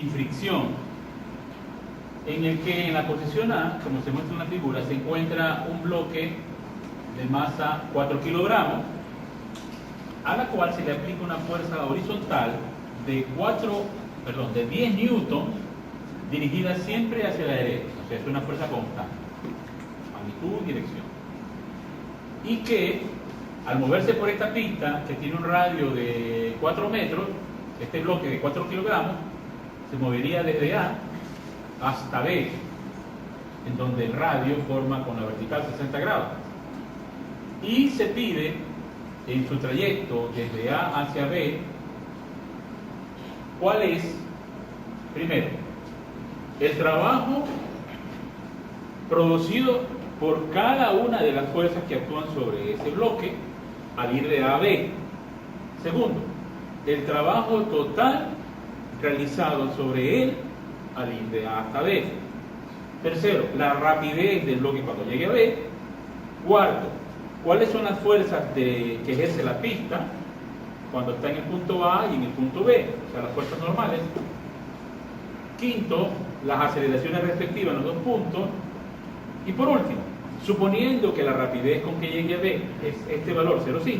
y fricción, en el que en la posición A, como se muestra en la figura, se encuentra un bloque de masa 4 kilogramos, a la cual se le aplica una fuerza horizontal de 10 newtons, dirigida siempre hacia la derecha, o sea, es una fuerza constante, magnitud, dirección, y que al moverse por esta pista, que tiene un radio de 4 metros, este bloque de 4 kilogramos se movería desde A hasta B, en donde el radio forma con la vertical 60 grados, y se pide en su trayecto desde A hacia B cuál es, primero, el trabajo producido por cada una de las fuerzas que actúan sobre ese bloque al ir de A a B. Segundo, el trabajo total realizado sobre él al ir de A hasta B. Tercero, la rapidez del bloque cuando llegue a B. Cuarto, cuáles son las fuerzas que ejerce la pista cuando está en el punto A y en el punto B, o sea, las fuerzas normales. Quinto, las aceleraciones respectivas en los dos puntos. Y por último, suponiendo que la rapidez con que llegue a B es este valor 0,5,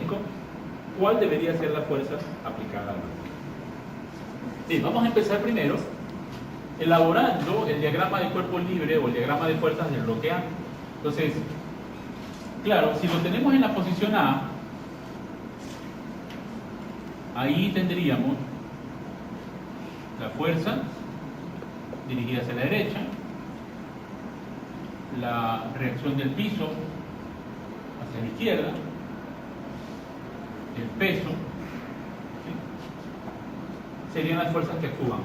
¿cuál debería ser la fuerza aplicada al bloque? Bien, vamos a empezar primero elaborando el diagrama de cuerpo libre o el diagrama de fuerzas del bloque A. Entonces, claro, si lo tenemos en la posición A, ahí tendríamos la fuerza dirigida hacia la derecha, la reacción del piso hacia la izquierda, el peso, ¿sí? Serían las fuerzas que actúan.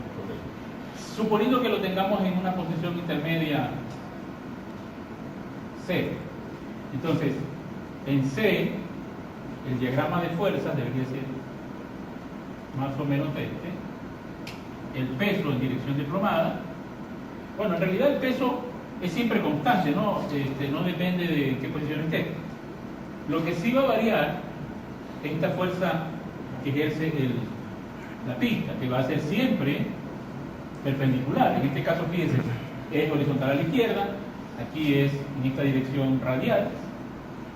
Suponiendo que lo tengamos en una posición intermedia C, entonces en C el diagrama de fuerzas debería ser más o menos este. El peso en dirección diplomada, bueno, en realidad el peso es siempre constante, ¿no? No depende de qué posición esté. Lo que sí va a variar es esta fuerza que ejerce la pista, que va a ser siempre perpendicular. En este caso, fíjense, es horizontal a la izquierda, aquí es en esta dirección radial,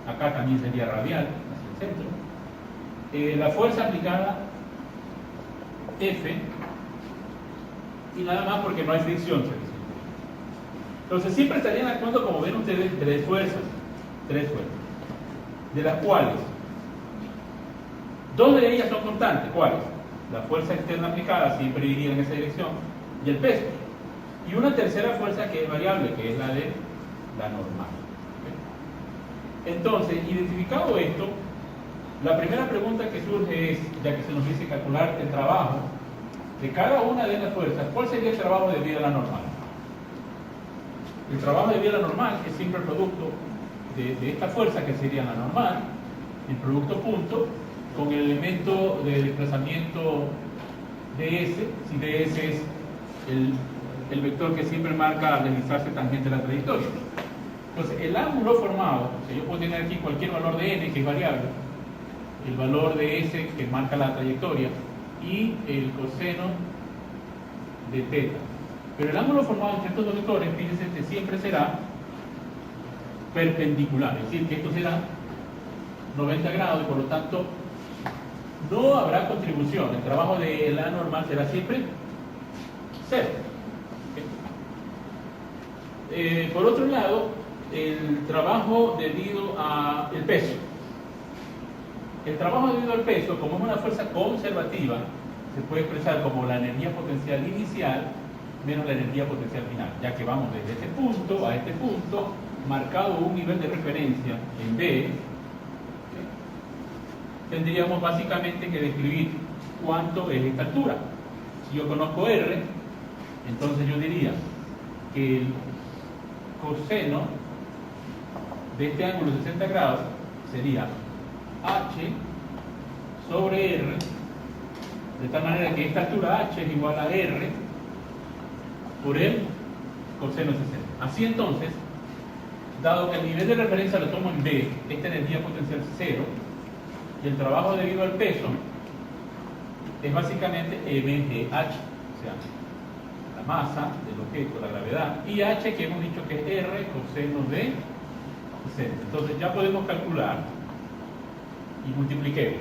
acá también sería radial, hacia el centro. La fuerza aplicada, F, y nada más porque no hay fricción. Entonces siempre estarían actuando, como ven ustedes, tres fuerzas, de las cuales dos de ellas son constantes. ¿Cuáles? La fuerza externa aplicada, siempre dirigida en esa dirección, y el peso. Y una tercera fuerza que es variable, que es la de la normal. Entonces, identificado esto, la primera pregunta que surge es, ya que se nos dice calcular el trabajo de cada una de las fuerzas, ¿cuál sería el trabajo debido a la normal? El trabajo debido a la normal es siempre el producto de esta fuerza, que sería la normal, el producto punto, con el elemento de desplazamiento ds, si ds es el vector que siempre marca al deslizarse tangente a la trayectoria. Entonces, el ángulo formado, o sea, yo puedo tener aquí cualquier valor de n, que es variable, el valor de s, que marca la trayectoria, y el coseno de θ. Pero el ángulo formado entre estos dos vectores, fíjense que siempre será perpendicular, es decir, que esto será 90 grados y por lo tanto no habrá contribución. El trabajo de la normal será siempre cero. Por otro lado, el trabajo debido al peso. El trabajo debido al peso, como es una fuerza conservativa, se puede expresar como la energía potencial inicial menos la energía potencial final, ya que vamos desde este punto a este punto, marcado un nivel de referencia en B. Tendríamos básicamente que describir cuánto es esta altura. Si yo conozco R, entonces yo diría que el coseno de este ángulo de 60 grados sería H sobre R, de tal manera que esta altura H es igual a R por el coseno de 60. Así entonces, dado que el nivel de referencia lo tomo en B, esta energía potencial es 0, y el trabajo debido al peso es básicamente MGH, o sea, la masa del objeto, la gravedad, y h que hemos dicho que es r coseno de 60. Entonces ya podemos calcular y multipliquemos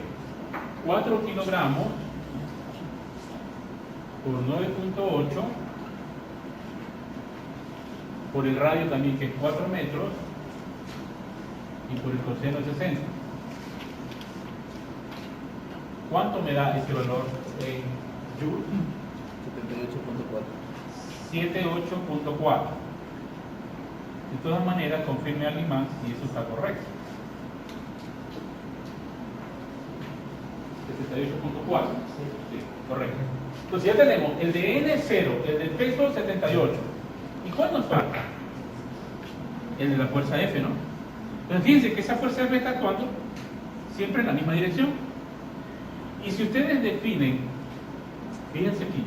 4 kilogramos por 9.8 por el radio también, que es 4 metros, y por el coseno de 60. ¿Cuánto me da este valor en Joule? 78.4. De todas maneras, confirme a alguien más si eso está correcto. 78.4. Sí, correcto. Entonces ya tenemos el de N0, el del peso 78. ¿Y cuál nos falta? El de la fuerza F, ¿no? Entonces fíjense que esa fuerza F está actuando siempre en la misma dirección. Y si ustedes definen, fíjense aquí,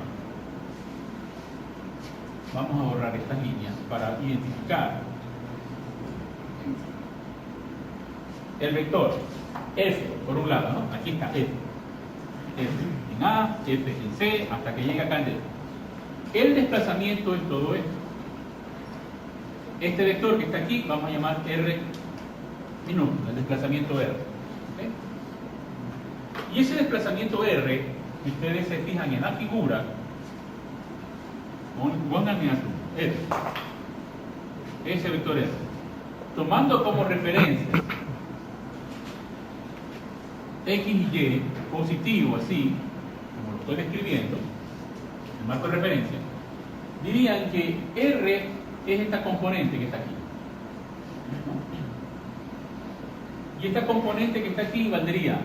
vamos a borrar estas líneas para identificar el vector F, por un lado, ¿no? Aquí está F. F en A, F en C, hasta que llega acá en D. El desplazamiento es todo esto. Este vector que está aquí, vamos a llamar R minúscula, el desplazamiento R. ¿Okay? Y ese desplazamiento R, si ustedes se fijan en la figura, pónganme azul, ese vector R, tomando como referencia X y Y positivo, así, como lo estoy describiendo, el marco de referencia, dirían que R es esta componente que está aquí. Y esta componente que está aquí valdría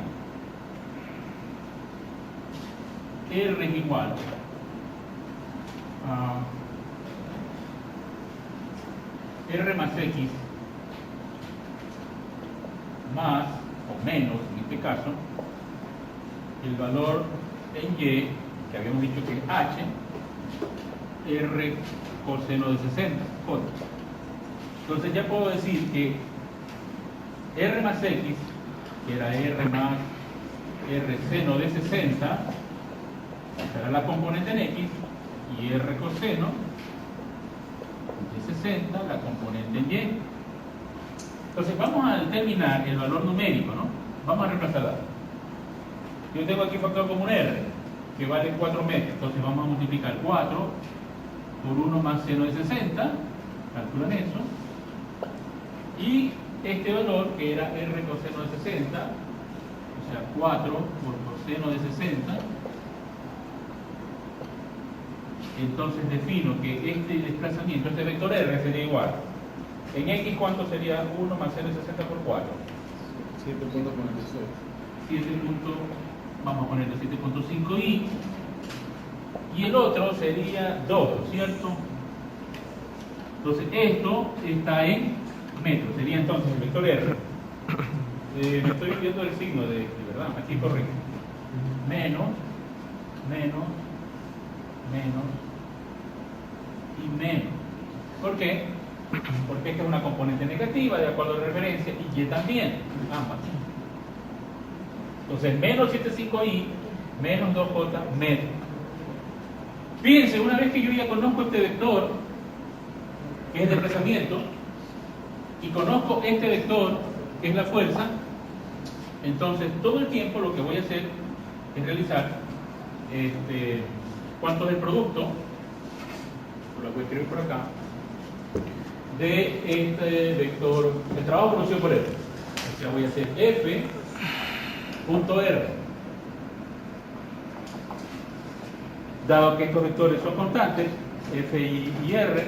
R es igual a R más X más o menos, en este caso, el valor en Y, que habíamos dicho que es H, R coseno de 60, J. Entonces ya puedo decir que R más X, que era R más R seno de 60, será la componente en X, y R coseno de 60, la componente en Y. Entonces vamos a determinar el valor numérico, ¿no? Vamos a reemplazar. Yo tengo aquí factor común R, que vale 4 metros. Entonces vamos a multiplicar 4 por 1 más seno de 60, calculan eso, y este valor que era R coseno de 60, o sea 4 por coseno de 60, entonces defino que este desplazamiento, este vector R sería igual. En X, ¿cuánto sería 1 más seno de 60 por 4? 7. Vamos a ponerle 7.5i. Y el otro sería 2, ¿cierto? Entonces esto está en metros, sería entonces el vector R. Me estoy viendo el signo de ¿verdad? Aquí correcto. Menos y menos. ¿Por qué? Porque esta es una componente negativa de acuerdo a la referencia y Y también, ambas. Entonces menos 7.5i menos 2j metros. Fíjense, una vez que yo ya conozco este vector, que es el desplazamiento, y conozco este vector, que es la fuerza, entonces todo el tiempo lo que voy a hacer es realizar cuánto es el producto, lo voy a escribir por acá, de este vector, el trabajo producido por R. O sea, voy a hacer F.R. Dado que estos vectores son constantes, F y R,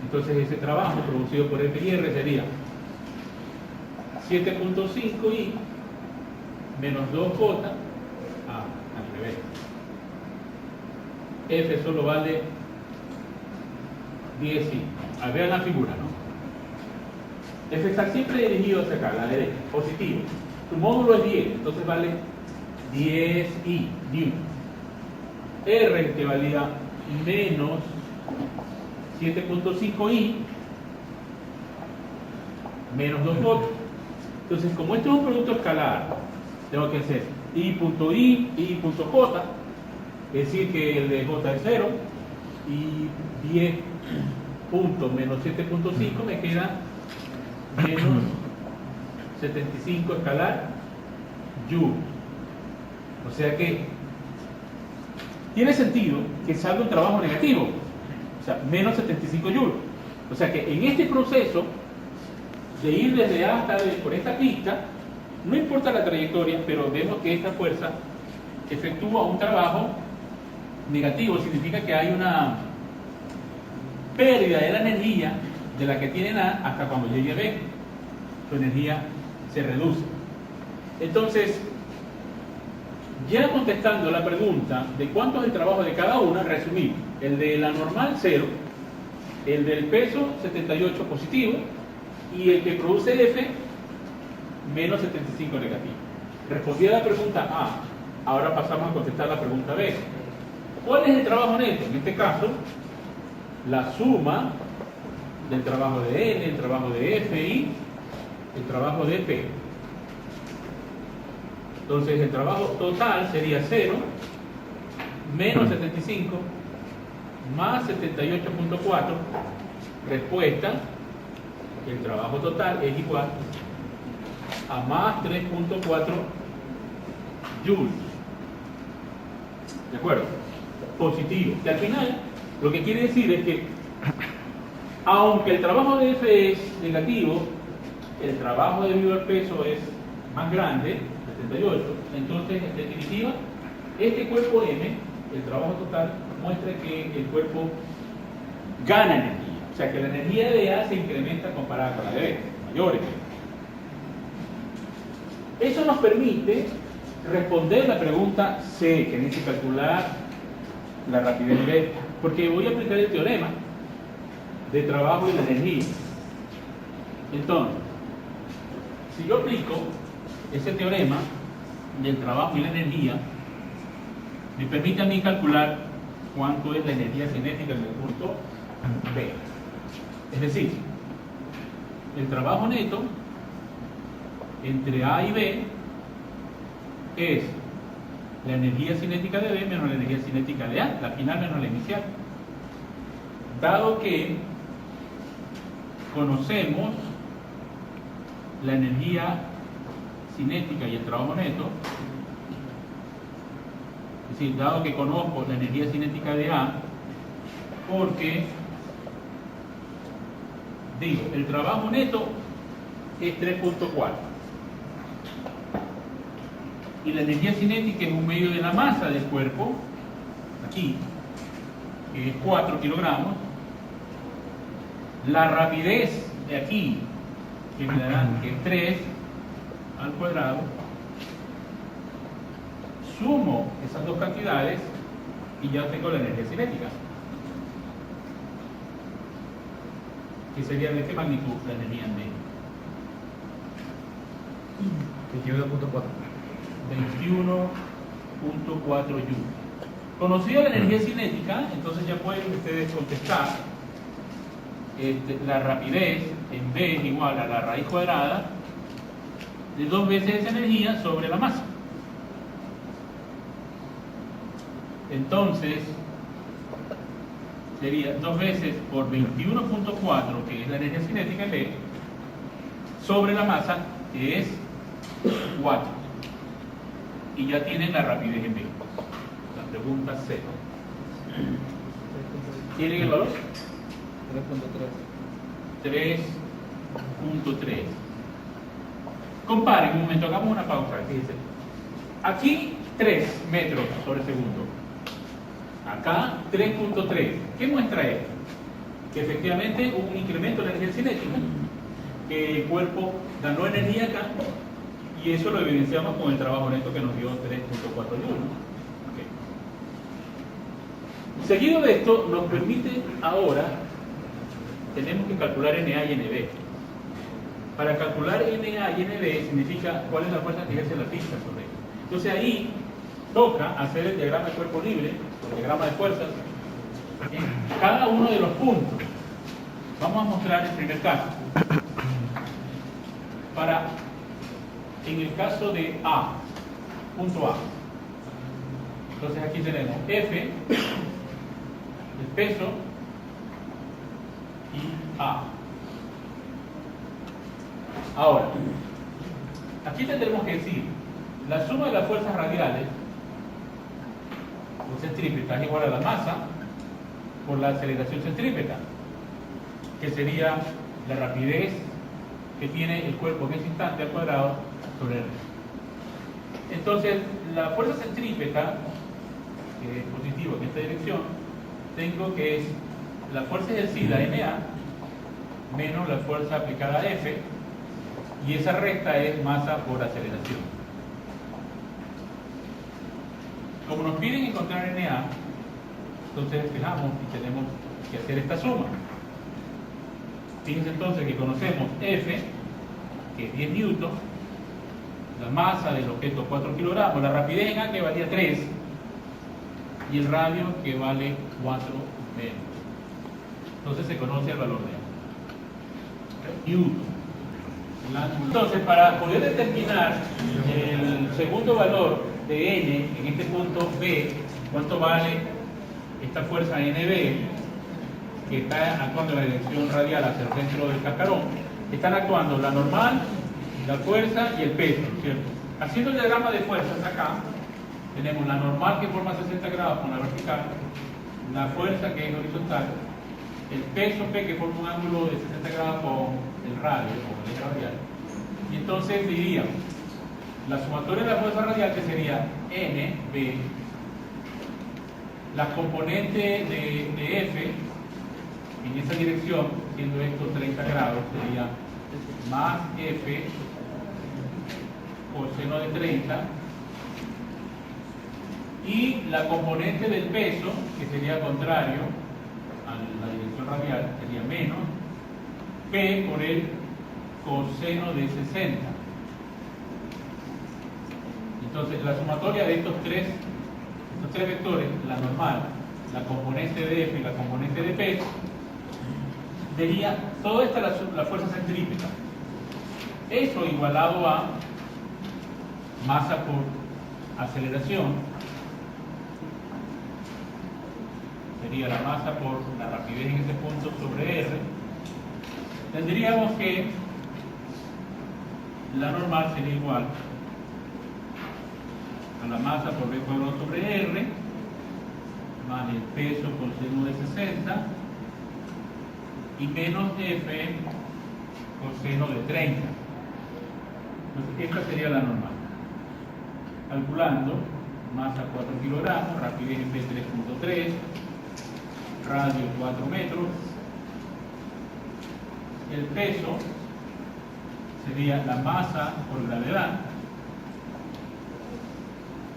entonces ese trabajo producido por F y R sería 7.5i menos 2j, al revés. F solo vale 10i. Vean la figura, ¿no? F está siempre dirigido hacia acá, a la derecha, positivo. Su módulo es 10, entonces vale 10i, newton. R, que valía menos 7.5i menos 2j. Entonces, como esto es un producto escalar, tengo que hacer i.j, es decir que el de j es 0, y 10 puntos menos 7.5 me queda menos 75 escalar joules. O sea que tiene sentido que salga un trabajo negativo, o sea, menos 75 joules. O sea que en este proceso de ir desde A hasta B por esta pista, no importa la trayectoria, pero vemos que esta fuerza efectúa un trabajo negativo. Significa que hay una pérdida de la energía de la que tienen A hasta cuando llegue a B. Su energía se reduce. Entonces, ya contestando la pregunta de cuánto es el trabajo de cada una, resumimos: el de la normal 0, el del peso 78 positivo y el que produce F menos 75 negativo. Respondí a la pregunta A, ahora pasamos a contestar la pregunta B. ¿Cuál es el trabajo neto? En este caso, la suma del trabajo de N, el trabajo de F y el trabajo de P. Entonces el trabajo total sería 0 menos 75 más 78.4. Respuesta: el trabajo total es igual a más 3.4 joules. ¿De acuerdo? Positivo. Que al final lo que quiere decir es que aunque el trabajo de F es negativo, el trabajo debido al peso es más grande, 78. Entonces, en definitiva, este cuerpo M, el trabajo total, muestra que el cuerpo gana energía. O sea que la energía de A se incrementa comparada con la de B, mayores. Eso nos permite responder la pregunta C, que dice calcular la rapidez de B, porque voy a aplicar el teorema de trabajo y la energía. Entonces, si yo aplico ese teorema del trabajo y la energía, me permite a mí calcular cuánto es la energía cinética en el punto B. Es decir, el trabajo neto entre A y B es la energía cinética de B menos la energía cinética de A, la final menos la inicial. Dado que conocemos la energía cinética y el trabajo neto, es decir, dado que conozco la energía cinética de A, porque digo, el trabajo neto es 3.4 y la energía cinética es un medio de la masa del cuerpo, aquí, que es 4 kilogramos. La rapidez de aquí, que me darán que es 3 al cuadrado, sumo esas dos cantidades y ya tengo la energía cinética, que sería de qué magnitud la energía en B. 21.4. 21.4 joules. Conocida la energía cinética, entonces ya pueden ustedes contestar la rapidez en B es igual a la raíz cuadrada de 2 veces esa energía sobre la masa. Entonces sería 2 veces por 21.4, que es la energía cinética en B, sobre la masa, que es 4. Y ya tienen la rapidez en B. La pregunta C. ¿Tienen el valor? 3.3. Comparen un momento, hagamos una pausa. Fíjense. Aquí 3 metros sobre segundo. Acá 3.3. ¿Qué muestra esto? Que efectivamente hubo un incremento de la energía cinética, que el cuerpo ganó energía acá, y eso lo evidenciamos con el trabajo neto que nos dio 3.4 joules. Okay. Seguido de esto, nos permite ahora, tenemos que calcular NA y NB. Para calcular NA y NB significa cuál es la fuerza que ejerce la pista sobre ello. Entonces ahí toca hacer el diagrama de cuerpo libre, el diagrama de fuerzas, en cada uno de los puntos. Vamos a mostrar el primer caso. En el caso de A, punto A. Entonces aquí tenemos F, el peso y A. Ahora, aquí tendremos que decir, la suma de las fuerzas radiales o centrípetas es igual a la masa por la aceleración centrípeta, que sería la rapidez que tiene el cuerpo en ese instante al cuadrado sobre R. Entonces, la fuerza centrípeta, que es positiva en esta dirección, tengo que es la fuerza ejercida MA menos la fuerza aplicada F, y esa recta es masa por aceleración. Como nos piden encontrar NA, entonces despejamos y tenemos que hacer esta suma. Fíjense entonces que conocemos F, que es 10 newtons, la masa del objeto 4 kilogramos, la rapidez en A que valía 3 y el radio que vale 4 metros. Entonces se conoce el valor de A. Newton. Entonces, para poder determinar el segundo valor de N en este punto B, ¿cuánto vale esta fuerza NB que está actuando en la dirección radial hacia el centro del cascarón? Están actuando la normal, la fuerza y el peso, ¿cierto? Haciendo el diagrama de fuerzas acá, tenemos la normal que forma 60 grados con la vertical, la fuerza que es horizontal, el peso P que forma un ángulo de 60 grados con el radio o el eje radial. Y entonces diríamos, la sumatoria de la fuerza radial que sería NB, la componente de F en esa dirección, siendo esto 30 grados, sería más F coseno de 30, y la componente del peso, que sería contrario a la dirección radial, sería menos P por el coseno de 60. Entonces, la sumatoria de estos tres vectores, la normal, la componente de F y la componente de P, sería toda esta la fuerza centrípeta. Eso igualado a masa por aceleración, sería la masa por la rapidez en ese punto sobre R. Tendríamos que la normal sería igual a la masa por B cuadrado sobre R más el peso por seno de 60 y menos F coseno de 30. Entonces esta sería la normal. Calculando, masa 4 kilogramos, rapidez en B 3.3, radio 4 metros, el peso sería la masa por gravedad,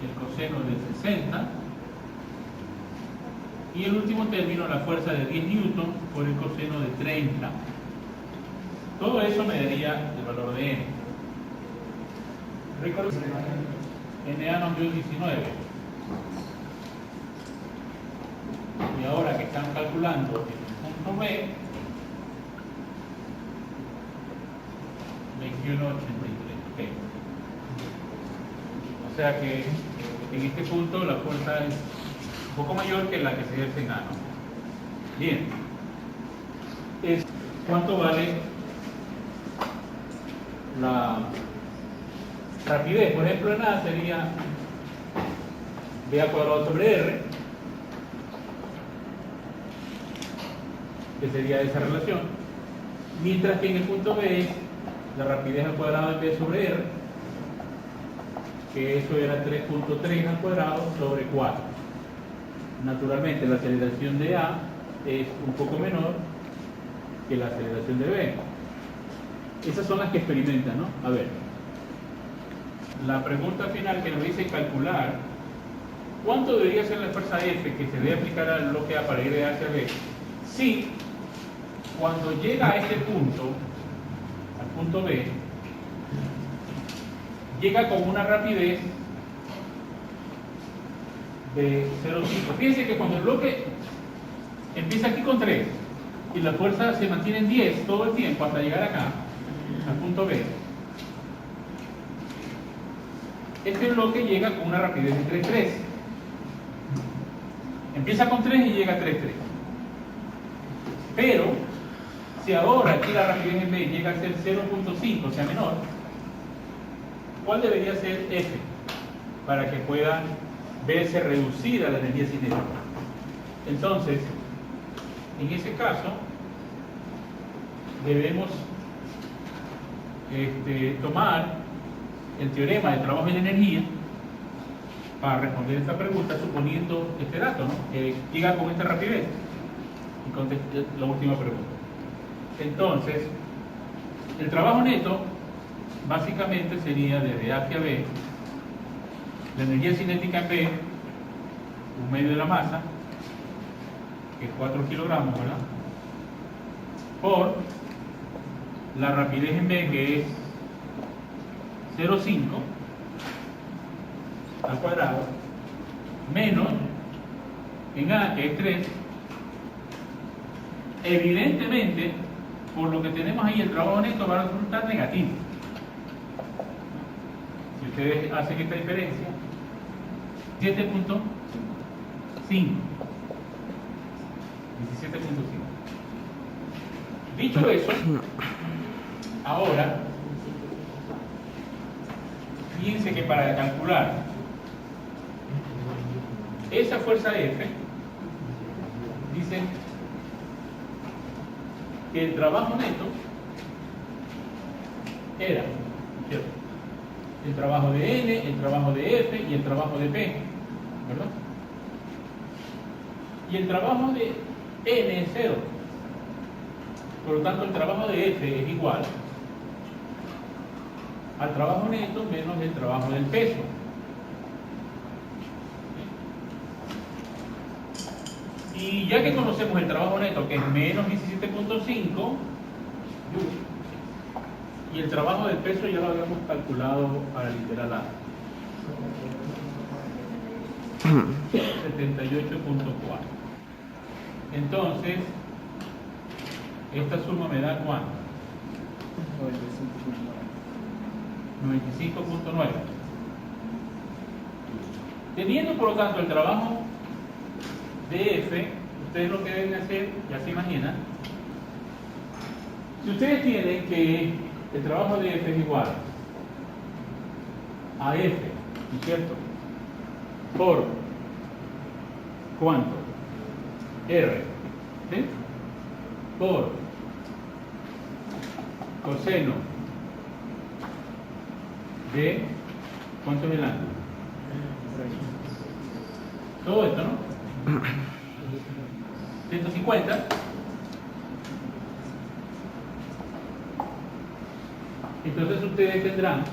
el coseno de 60, y el último término, la fuerza de 10 newton por el coseno de 30. Todo eso me daría el valor de N. Recuerden, NA nos dio 19. Y ahora que están calculando el punto B, 21.83. Okay. O sea que en este punto la fuerza es un poco mayor que la que se ejerce en A, ¿no? Bien. ¿Cuánto vale la rapidez? Por ejemplo, en A sería B a cuadrado sobre R, que sería esa relación, mientras que en el punto B es la rapidez al cuadrado de B sobre R, que eso era 3.3 al cuadrado sobre 4. Naturalmente la aceleración de A es un poco menor que la aceleración de B. Esas son las que experimentan, ¿no? A ver, la pregunta final que nos dice calcular cuánto debería ser la fuerza F que se debe aplicar al bloque A para ir de A hacia B si cuando llega a este punto, al punto B, llega con una rapidez de 0,5. Fíjense que cuando el bloque empieza aquí con 3 y la fuerza se mantiene en 10 todo el tiempo hasta llegar acá, al punto B, este bloque llega con una rapidez de 3,3. Empieza con 3 y llega a 3,3. Pero, si ahora aquí la rapidez en B llega a ser 0.5, o sea menor, ¿cuál debería ser F? Para que pueda verse reducida la energía cinética. Entonces, en ese caso, debemos tomar el teorema del trabajo y la energía para responder esta pregunta, suponiendo este dato, ¿no? Que llega con esta rapidez y conteste la última pregunta. Entonces, el trabajo neto básicamente sería desde A hacia B, la energía cinética en B, un medio de la masa, que es 4 kilogramos, ¿verdad? Por la rapidez en B, que es 0,5 al cuadrado, menos en A, que es 3. Evidentemente, por lo que tenemos ahí, el trabajo neto va a resultar negativo. Si ustedes hacen esta diferencia, 7.5, 17.5. Dicho eso, ahora, fíjense que para calcular esa fuerza F, dicen que el trabajo neto era, ¿cierto?, el trabajo de N, el trabajo de F y el trabajo de P, ¿verdad? Y el trabajo de N es 0. Por lo tanto, el trabajo de F es igual al trabajo neto menos el trabajo del peso. Y ya que conocemos el trabajo neto, que es menos 17.5, y el trabajo del peso ya lo habíamos calculado para el literal A, 78.4. Entonces, esta suma me da ¿cuánto? 95.9. Teniendo por lo tanto el trabajo de F, ustedes lo que deben hacer, ya se imaginan, si ustedes tienen que el trabajo de F es igual a F, ¿no es cierto?, por ¿cuánto? R, ¿sí?, por coseno de ¿cuánto es el ángulo? Todo esto, ¿no? 150. Entonces ustedes tendrán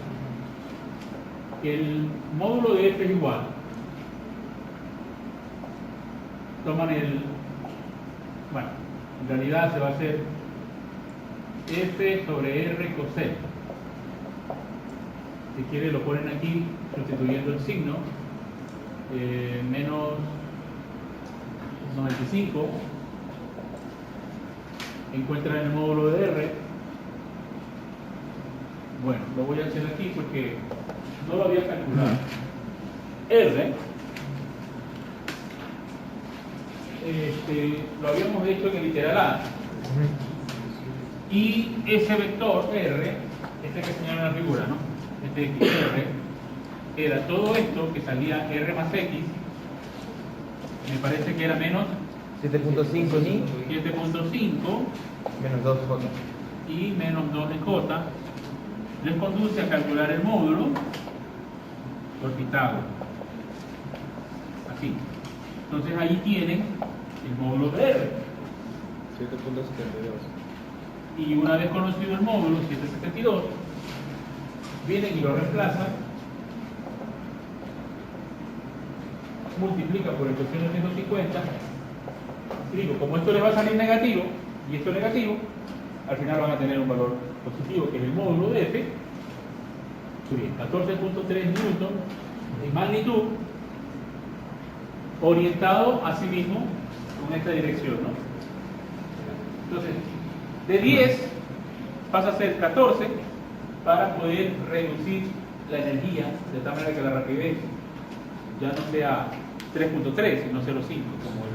que el módulo de F es igual, toman bueno, en realidad se va a hacer F sobre R coseno. Si quieren lo ponen aquí sustituyendo el signo, menos 95, encuentran el módulo de R. Bueno, lo voy a hacer aquí porque no lo había calculado. R, lo habíamos hecho en el literal A, y ese vector R, este que señala la figura, ¿no?, este R, era todo esto que salía R más X, me parece que era menos 7.5 ni 7.5 menos 2J. y menos 2 en J, les conduce a calcular el módulo por Pitágoras. Así. Entonces ahí tienen el módulo de R. 7.72. Y una vez conocido el módulo 772, vienen y lo reemplazan, multiplica por el coseno de 150, digo, como esto les va a salir negativo y esto negativo, al final van a tener un valor positivo, que es el módulo de F, 14.3 newton en magnitud, orientado a sí mismo con esta dirección, ¿no? Entonces, de 10 pasa a ser 14 para poder reducir la energía de tal manera que la rapidez ya no sea 3.3 sino 0.5 como el